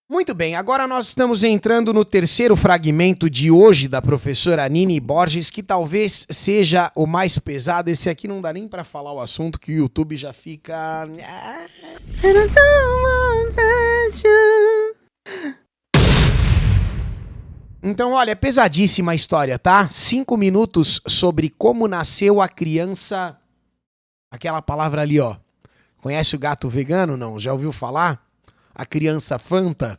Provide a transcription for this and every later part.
Muito bem, agora nós estamos entrando no terceiro fragmento de hoje da professora Nini Borges, que talvez seja o mais pesado. Esse aqui não dá nem pra falar o assunto, que o YouTube já fica... Então, olha, é pesadíssima a história, tá? 5 minutos sobre como nasceu a criança... Aquela palavra ali, ó. Conhece o gato vegano? Não? Já ouviu falar? A criança Fanta?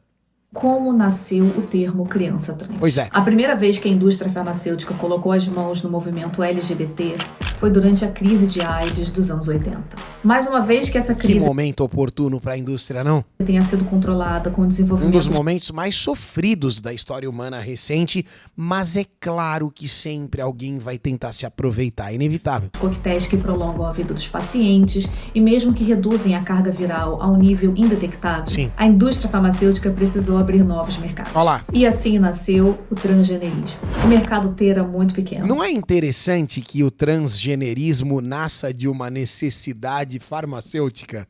Como nasceu o termo criança trans? Pois é. A primeira vez que a indústria farmacêutica colocou as mãos no movimento LGBT foi durante a crise de AIDS dos anos 80. Mais uma vez que essa Que crise momento oportuno para a indústria, não? tenha sido controlada com o Um desenvolvimento dos momentos mais sofridos da história humana recente, mas é claro que sempre alguém vai tentar se aproveitar, é inevitável. de coquetéis que prolongam a vida dos pacientes e mesmo que reduzem a carga viral a um nível indetectável, Sim. a indústria farmacêutica precisou abrir novos mercados. Olha lá. E assim nasceu o transgenerismo. O mercado T era muito pequeno. Não é interessante que o transgenerismo nasça de uma necessidade farmacêutica?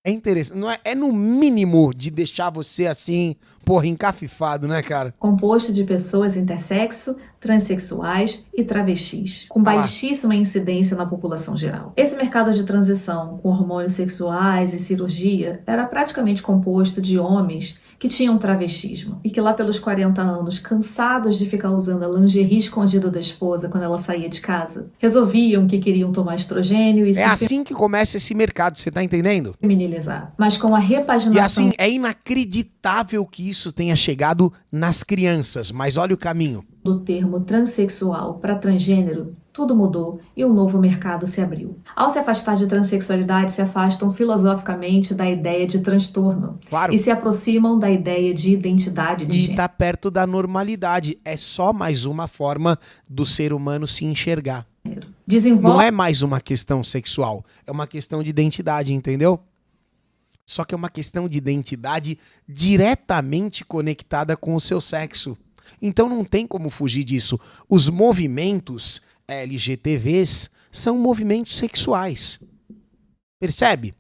É interessante, não é? É no mínimo de deixar você assim, porra, encafifado, né, cara? Composto de pessoas intersexo, transexuais e travestis, com Ah lá. baixíssima incidência na população geral. Esse mercado de transição, com hormônios sexuais e cirurgia, era praticamente composto de homens que tinham travestismo e que lá pelos 40 anos, cansados de ficar usando a lingerie escondida da esposa quando ela saía de casa, resolviam que queriam tomar estrogênio e É se assim que começa esse mercado, você tá entendendo? feminilizar. Mas com a E repaginação assim, é inacreditável que isso tenha chegado nas crianças, mas olha o caminho. do termo transexual para transgênero, tudo mudou e um novo mercado se abriu. Ao se afastar de transexualidade, se afastam filosoficamente da ideia de transtorno Claro. e se aproximam da ideia de identidade de E gênero. tá perto da normalidade. É só mais uma forma do ser humano se enxergar. Não Desenvolve é mais uma questão sexual, é uma questão de identidade, entendeu? Só que é uma questão de identidade diretamente conectada com o seu sexo. Então não tem como fugir disso. Os movimentos LGTVs são movimentos sexuais. Percebe?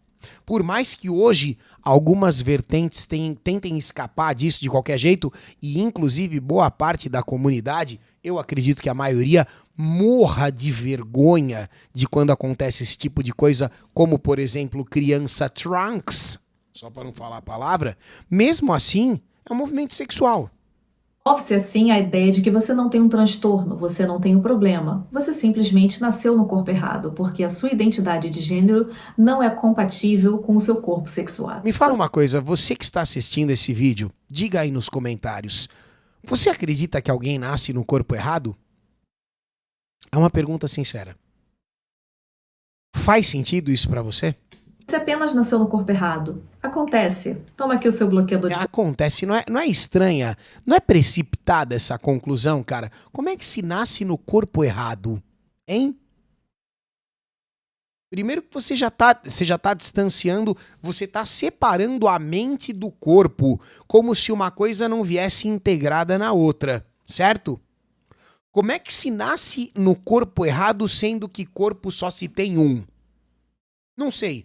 Por mais que hoje algumas vertentes tentem escapar disso de qualquer jeito, e inclusive boa parte da comunidade, eu acredito que a maioria morra de vergonha de quando acontece esse tipo de coisa, como por exemplo criança trunks, só para não falar a palavra, mesmo assim é um movimento sexual. Desenvolve-se assim a ideia de que você não tem um transtorno, você não tem um problema. Você simplesmente nasceu no corpo errado, porque a sua identidade de gênero não é compatível com o seu corpo sexual. Me fala uma coisa, você que está assistindo esse vídeo, diga aí nos comentários, você acredita que alguém nasce no corpo errado? É uma pergunta sincera. Faz sentido isso pra você? Você apenas nasceu no corpo errado. Acontece. Toma aqui o seu bloqueador de Acontece, não é estranha, não é precipitada essa conclusão, cara? Como é que se nasce no corpo errado, hein? Primeiro que você já tá distanciando, você tá separando a mente do corpo, como se uma coisa não viesse integrada na outra, certo? Como é que se nasce no corpo errado, sendo que corpo só se tem um? Não sei.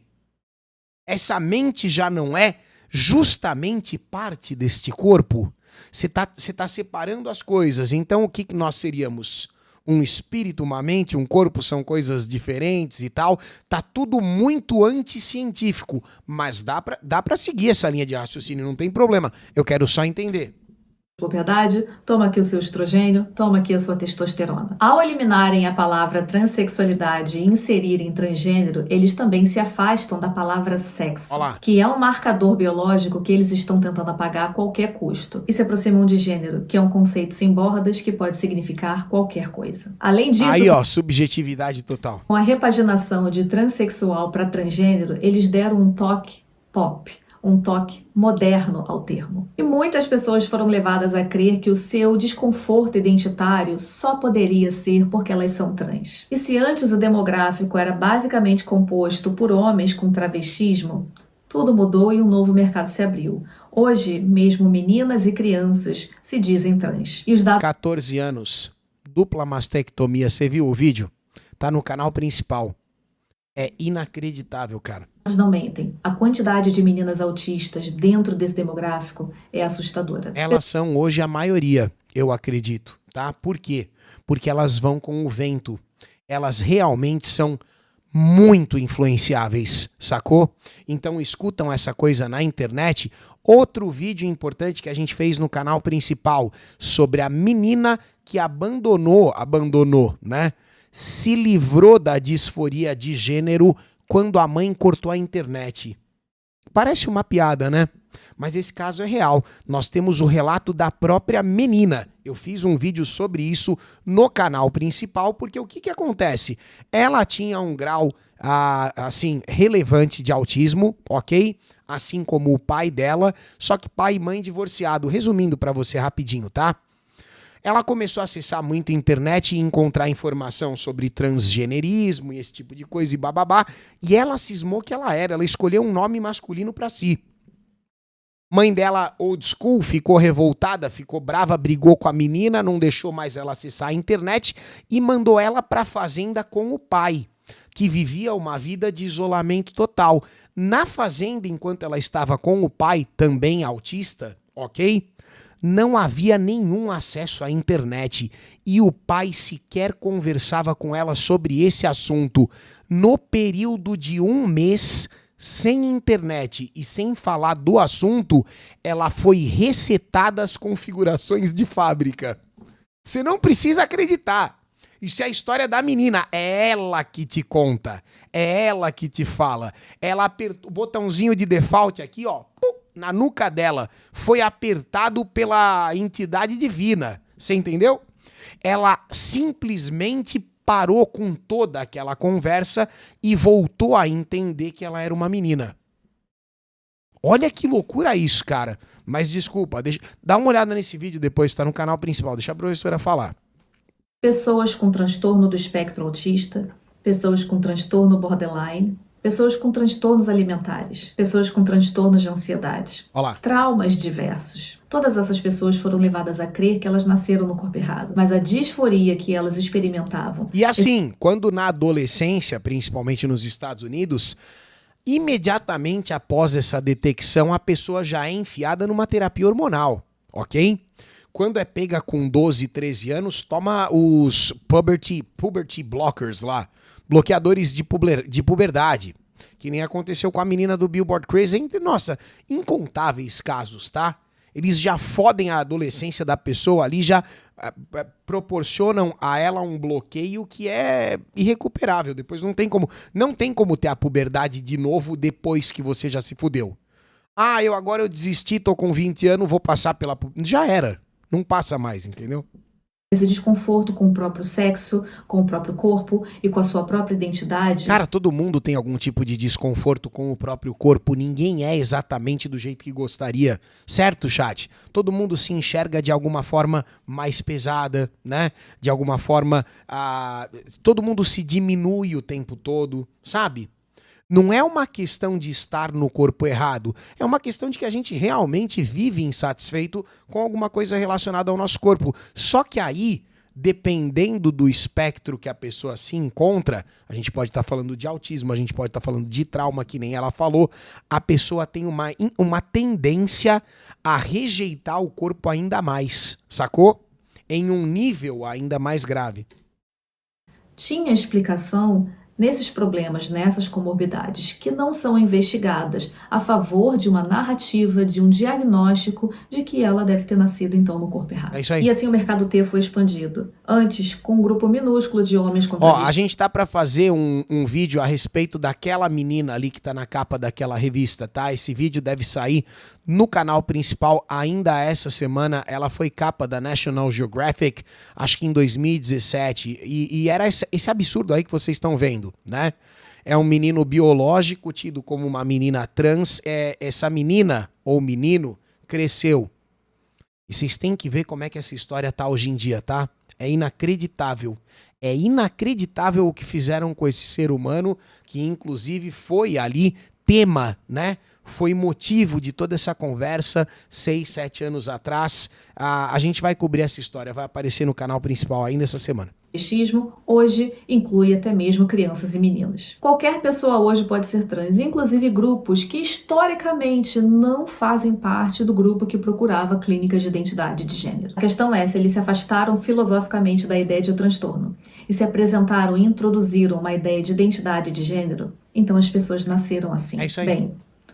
Essa mente já não é justamente parte deste corpo? Você tá separando as coisas. Então o que nós seríamos? Um espírito, uma mente, um corpo são coisas diferentes e tal. Tá tudo muito anticientífico. Mas dá pra seguir essa linha de raciocínio, não tem problema. Eu quero só entender. propriedade, toma aqui o seu estrogênio, toma aqui a sua testosterona. Ao eliminarem a palavra transexualidade e inserirem transgênero, eles também se afastam da palavra sexo, Olá. que é um marcador biológico que eles estão tentando apagar a qualquer custo, e se aproximam de gênero, que é um conceito sem bordas que pode significar qualquer coisa. Além disso, Aí, ó, subjetividade total. com a repaginação de transexual para transgênero, eles deram um toque pop, um toque moderno ao termo. E muitas pessoas foram levadas a crer que o seu desconforto identitário só poderia ser porque elas são trans. E se antes o demográfico era basicamente composto por homens com travestismo, tudo mudou e um novo mercado se abriu. Hoje, mesmo meninas e crianças se dizem trans. E os dados 14 anos, dupla mastectomia, você viu o vídeo? Tá no canal principal. É inacreditável, cara. Não mentem. A quantidade de meninas autistas dentro desse demográfico é assustadora. Elas são hoje a maioria, eu acredito, tá? Por quê? Porque elas vão com o vento. Elas realmente são muito influenciáveis, sacou? Então escutam essa coisa na internet. Outro vídeo importante que a gente fez no canal principal sobre a menina que abandonou, né? Se livrou da disforia de gênero quando a mãe cortou a internet. Parece uma piada, né? Mas esse caso é real. Nós temos o relato da própria menina. Eu fiz um vídeo sobre isso no canal principal, porque o que acontece? Ela tinha um grau, assim, relevante de autismo, ok? Assim como o pai dela, só que pai e mãe divorciado. Resumindo pra você rapidinho, tá? Ela começou a acessar muito a internet e encontrar informação sobre transgenerismo e esse tipo de coisa e bababá. E ela cismou que ela escolheu um nome masculino pra si. Mãe dela, old school, ficou revoltada, ficou brava, brigou com a menina, não deixou mais ela acessar a internet e mandou ela pra fazenda com o pai, que vivia uma vida de isolamento total. Na fazenda, enquanto ela estava com o pai, também autista, ok? Não havia nenhum acesso à internet e o pai sequer conversava com ela sobre esse assunto. No período de 1 mês, sem internet e sem falar do assunto, ela foi resetada as configurações de fábrica. Você não precisa acreditar. Isso é a história da menina. É ela que te conta. É ela que te fala. Ela apertou o botãozinho de default aqui, ó, na nuca dela. Foi apertado pela entidade divina. Você entendeu? Ela simplesmente parou com toda aquela conversa e voltou a entender que ela era uma menina. Olha que loucura isso, cara. Mas desculpa, dá uma olhada nesse vídeo depois, tá no canal principal. Deixa a professora falar. Pessoas com transtorno do espectro autista, pessoas com transtorno borderline, pessoas com transtornos alimentares, pessoas com transtornos de ansiedade, Olha lá. traumas diversos. Todas essas pessoas foram levadas a crer que elas nasceram no corpo errado, mas a disforia que elas experimentavam... E assim, quando na adolescência, principalmente nos Estados Unidos, imediatamente após essa detecção, a pessoa já é enfiada numa terapia hormonal, ok? Quando é pega com 12, 13 anos, toma os puberty blockers lá, bloqueadores de puberdade, que nem aconteceu com a menina do Billboard Crazy, entre, nossa, incontáveis casos, tá? Eles já fodem a adolescência da pessoa ali, já proporcionam a ela um bloqueio que é irrecuperável. Depois não tem como ter a puberdade de novo depois que você já se fudeu. Ah, agora eu desisti, tô com 20 anos, vou passar pela... Já era. Não passa mais, entendeu? Esse desconforto com o próprio sexo, com o próprio corpo e com a sua própria identidade. Cara, todo mundo tem algum tipo de desconforto com o próprio corpo. Ninguém é exatamente do jeito que gostaria. Certo, chat? Todo mundo se enxerga de alguma forma mais pesada, né? De alguma forma... todo mundo se diminui o tempo todo, sabe? Não é uma questão de estar no corpo errado, é uma questão de que a gente realmente vive insatisfeito com alguma coisa relacionada ao nosso corpo. Só que aí, dependendo do espectro que a pessoa se encontra, a gente pode estar falando de autismo, a gente pode estar falando de trauma, que nem ela falou, a pessoa tem uma tendência a rejeitar o corpo ainda mais, sacou? Em um nível ainda mais grave. Tinha explicação nesses problemas, nessas comorbidades, que não são investigadas a favor de uma narrativa, de um diagnóstico de que ela deve ter nascido, então, no corpo errado. É isso aí. E assim o mercado T foi expandido. Antes, com um grupo minúsculo de homens contra a gente tá pra fazer um vídeo a respeito daquela menina ali que tá na capa daquela revista, tá? Esse vídeo deve sair no canal principal ainda essa semana. Ela foi capa da National Geographic, acho que em 2017. E era esse absurdo aí que vocês estão vendo, né? É um menino biológico tido como uma menina trans. Essa menina ou menino cresceu. E vocês têm que ver como é que essa história tá hoje em dia, tá? É inacreditável. É inacreditável o que fizeram com esse ser humano, que inclusive foi ali tema, né? foi motivo de toda essa conversa 6, 7 anos atrás. A gente vai cobrir essa história, vai aparecer no canal principal ainda essa semana. Travestismo hoje inclui até mesmo crianças e meninas. Qualquer pessoa hoje pode ser trans, inclusive grupos que historicamente não fazem parte do grupo que procurava clínicas de identidade de gênero. A questão é se eles se afastaram filosoficamente da ideia de transtorno e se apresentaram e introduziram uma ideia de identidade de gênero, então as pessoas nasceram assim. É isso aí. Bem,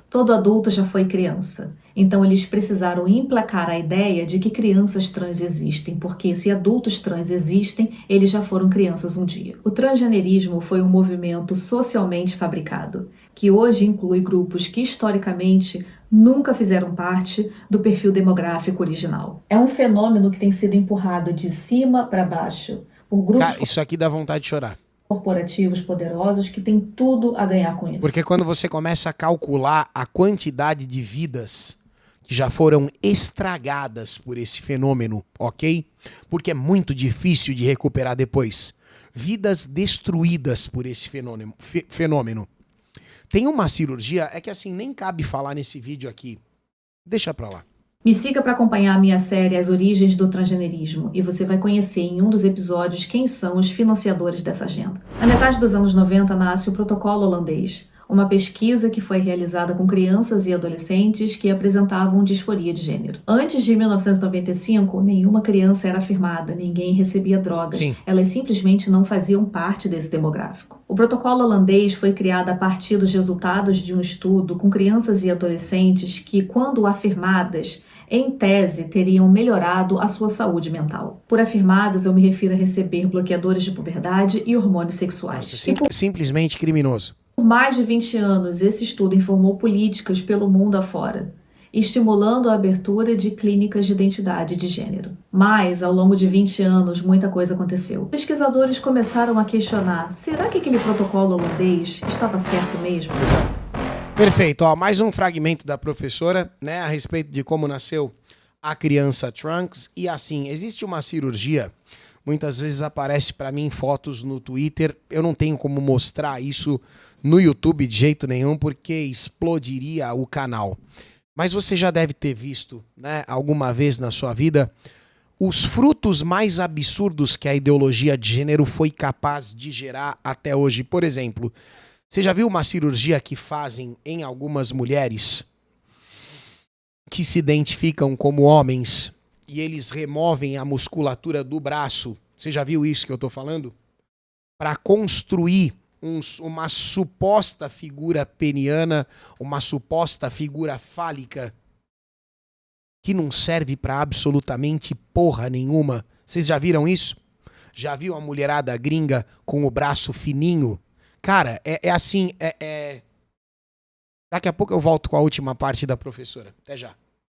todo adulto já foi criança, então eles precisaram emplacar a ideia de que crianças trans existem, porque se adultos trans existem, eles já foram crianças um dia. O transgenerismo foi um movimento socialmente fabricado, que hoje inclui grupos que historicamente nunca fizeram parte do perfil demográfico original. É um fenômeno que tem sido empurrado de cima para baixo por grupos Cara, isso aqui dá vontade de chorar. corporativos poderosos que têm tudo a ganhar com isso. Porque quando você começa a calcular a quantidade de vidas que já foram estragadas por esse fenômeno, ok? Porque é muito difícil de recuperar depois. Vidas destruídas por esse fenômeno. Tem uma cirurgia, é que assim, nem cabe falar nesse vídeo aqui. Deixa pra lá. Me siga para acompanhar a minha série As Origens do Transgenerismo e você vai conhecer em um dos episódios quem são os financiadores dessa agenda. Na metade dos anos 90 nasce o Protocolo Holandês, uma pesquisa que foi realizada com crianças e adolescentes que apresentavam disforia de gênero. Antes de 1995, nenhuma criança era afirmada, ninguém recebia drogas. Sim. Elas simplesmente não faziam parte desse demográfico. O protocolo holandês foi criado a partir dos resultados de um estudo com crianças e adolescentes que, quando afirmadas, em tese, teriam melhorado a sua saúde mental. Por afirmadas, eu me refiro a receber bloqueadores de puberdade e hormônios sexuais. Nossa, simplesmente criminoso. Por mais de 20 anos, esse estudo informou políticas pelo mundo afora, estimulando a abertura de clínicas de identidade de gênero. Mas, ao longo de 20 anos, muita coisa aconteceu. Pesquisadores começaram a questionar, será que aquele protocolo holandês estava certo mesmo? Exato. Perfeito. Ó, mais um fragmento da professora, né, a respeito de como nasceu a criança trans. E assim, existe uma cirurgia, muitas vezes aparece para mim fotos no Twitter, eu não tenho como mostrar isso no YouTube de jeito nenhum, porque explodiria o canal. Mas você já deve ter visto, né, alguma vez na sua vida, os frutos mais absurdos que a ideologia de gênero foi capaz de gerar até hoje. Por exemplo, você já viu uma cirurgia que fazem em algumas mulheres que se identificam como homens e eles removem a musculatura do braço? Você já viu isso que eu tô falando? Para construir uma suposta figura peniana, uma suposta figura fálica que não serve para absolutamente porra nenhuma. Vocês já viram isso? Já viu a mulherada gringa com o braço fininho? Cara, é assim, Daqui a pouco eu volto com a última parte da professora. Até já.